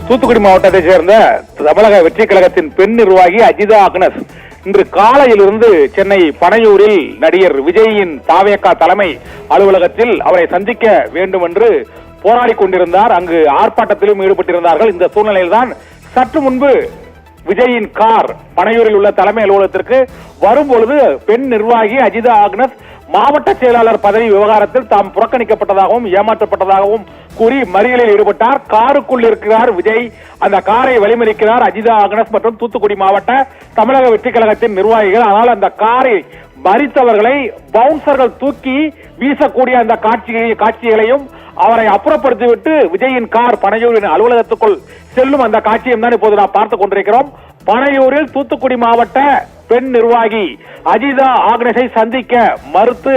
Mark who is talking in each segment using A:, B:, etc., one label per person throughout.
A: தூத்துக்குடி மாவட்டத்தை சேர்ந்த தமிழக வெற்றி கழகத்தின் பெண் நிர்வாகி அஜிதா அக்னஸ் இன்று காலையிலிருந்து சென்னை பனையூரில் நடிகர் விஜயின் தாவேகா தலைமை அலுவலகத்தில் அவரை சந்திக்க வேண்டும் என்று போராடி கொண்டிருந்தார். அங்கு ஆர்ப்பாட்டத்திலும் ஈடுபட்டிருந்தார்கள். இந்த சூழ்நிலையில்தான் சற்று முன்பு விஜயின் கார் பனையூரில் உள்ள தலைமை அலுவலகத்திற்கு வரும்பொழுது பெண் நிர்வாகி அஜிதா அக்னஸ் மாவட்ட செயலாளர் பதவி விவகாரத்தில் தாம் புறக்கணிக்கப்பட்டதாகவும் ஏமாற்றப்பட்டதாகவும் கூறி மறியலில் ஈடுபட்டார். காருக்குள் இருக்கிறார் விஜய். அந்த காரை வழிமறிக்கிறார் அஜிதா அக்னஸ் மற்றும் தூத்துக்குடி மாவட்ட தமிழக வெற்றி கழகத்தின் நிர்வாகிகள். ஆனால் அந்த காரை மறித்தவர்களை பவுன்சர்கள் தூக்கி வீசக்கூடிய அந்த காட்சிகளையும் அவரை அப்புறப்படுத்திவிட்டு விஜயின் கார் பனையூரின் அலுவலகத்துக்குள் செல்லும் அந்த காட்சியும் தான் இப்போது நாம் பார்த்துக் கொண்டிருக்கிறோம். பனையூரில் தூத்துக்குடி மாவட்ட பெண் நிர்வாகி அஜிதா ஆக்னஸை சந்திக்க மறுத்து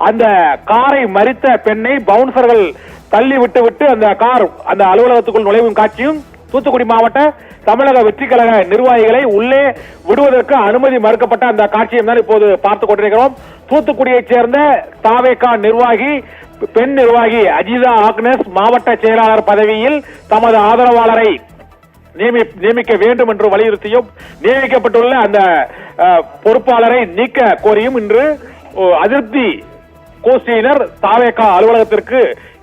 A: அந்த காரை மறித்த பெண்ணை பவுன்சர்கள் தள்ளி விட்டு அந்த கார் அந்த அலுவலகத்துக்குள் நுழைவும் காட்சியும் தூத்துக்குடி மாவட்ட தமிழக வெற்றி கழக நிர்வாகிகளை உள்ளே விடுவதற்கு அனுமதி மறுக்கப்பட்ட அந்த காட்சியும் தான் இப்போது பார்த்துக் கொண்டிருக்கிறோம். தூத்துக்குடியைச் சேர்ந்த தாவேகா நிர்வாகி பெண் நிர்வாகி அஜிதா ஆக்னஸ் மாவட்ட செயலாளர் பதவியில் தமது ஆதரவாளரை நியமிக்க வேண்டும் என்று வலியுறுத்தியும் நியமிக்கப்பட்டுள்ள அந்த பொறுப்பாளரை நீக்க கோரியும் இன்று அதிருப்தி கோஷ்டியினர் தாவேகா அலுவலகத்திற்கு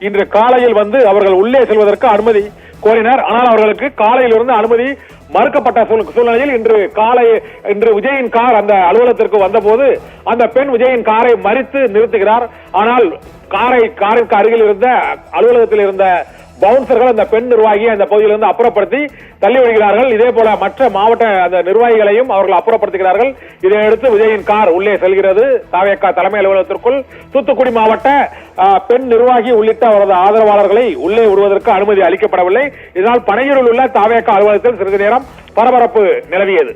A: இன்று காலையில் வந்து அவர்கள் உள்ளே செல்வதற்கு அனுமதி கோரினர். ஆனால் அவர்களுக்கு காலையிலிருந்து அனுமதி மறுக்கப்பட்ட சூழ்நிலையில் இன்று விஜயின் கார் அந்த அலுவலகத்திற்கு வந்தபோது அந்த பெண் விஜயின் காரை மறித்து நிறுத்துகிறார். ஆனால் காருக்கு அருகில் இருந்த அலுவலகத்தில் இருந்த பவுன்சர்கள் அந்த பெண் நிர்வாகி அந்த பகுதியிலிருந்து அப்புறப்படுத்தி தள்ளி விடுகிறார்கள். இதே போல மற்ற மாவட்ட அந்த நிர்வாகிகளையும் அவர்கள் அப்புறப்படுத்துகிறார்கள். இதையடுத்து விஜயின் கார் உள்ளே செல்கிறது தாவேகா தலைமை அலுவலகத்திற்குள். தூத்துக்குடி மாவட்ட பெண் நிர்வாகி உள்ளிட்ட அவரது ஆதரவாளர்களை உள்ளே விடுவதற்கு அனுமதி அளிக்கப்படவில்லை. இதனால் பனையூரில் உள்ள தாவேகா அலுவலகத்தில் சிறிது நேரம் பரபரப்பு நிலவியது.